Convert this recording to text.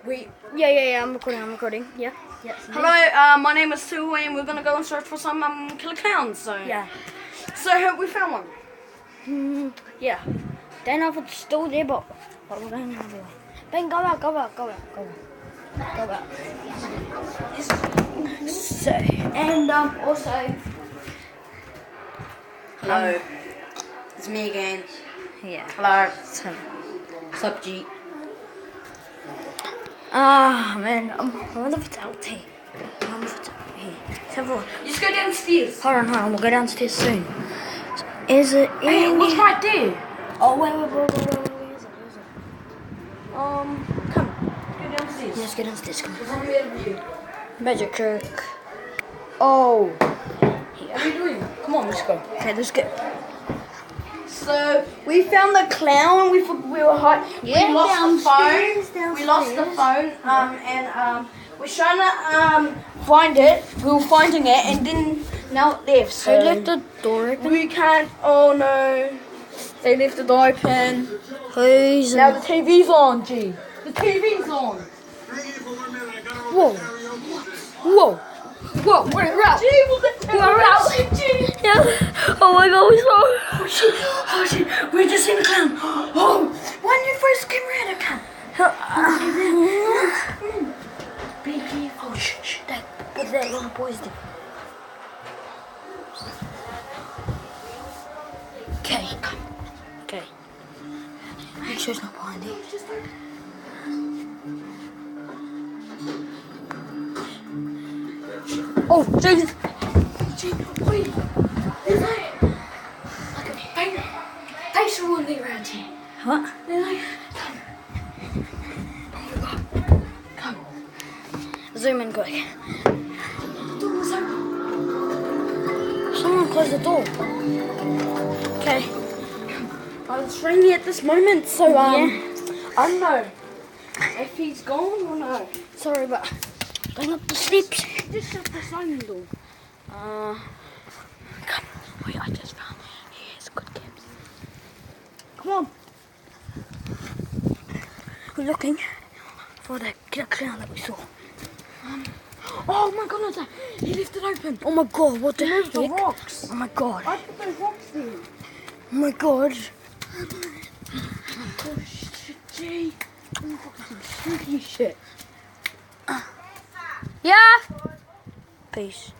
Yeah, I'm recording. Yeah. Hello, my name is Sue and we're gonna go and search for some killer clowns. So we found one. Yeah. Don't know if it's still there, but we're going to have a look. Ben, go out. So, and also, Hello, it's me again. yeah. Hello, So, what's up, G? man, I wonder if it's out here. I wonder if it's out here. Let's have a look. Just go downstairs. Hold on, we'll go downstairs soon. So, is it in? Hey, it was right there. Oh, wait, where is it? Come, go downstairs. Let's get downstairs, come It's on. on the other view. Magic trick. Oh. What are you doing? Come on, let's go. Okay, let's go. So we found the clown. We were hiding. Yeah, we lost the downstairs, phone. We lost the phone. And we're trying to find it. We were finding it, and then now it left. So Who left the door open? we can't. Oh no! They left the door open. Who's Now the TV's on. G. The TV's on. Whoa, we're out. G, We're out. Yeah. Oh my god, we saw. Oh shit! We just seen the clown. Oh, when you first came around, the clown. Be careful. Shh. What that little boy's doing? Okay. Make sure it's not behind you. Oh, Jesus. Gee, wait. There's like a face rolling around here. What? They're like, come. Zoom in quick. The door was open. Someone close the door. Okay. It's raining at this moment, so Yeah. I don't know if he's gone or no. Sorry, but going up the steps. Just shut the sign door. Come. Wait, I just found. Here's good games. Come on. We're looking for the killer clown that we saw. Oh my goodness, he left it open. Oh my god, what the Move the heck? rocks. Oh my god. I put those rocks there. Oh my god. Oh shit, gee. I'm fucking some sneaky shit. Yeah. Peace.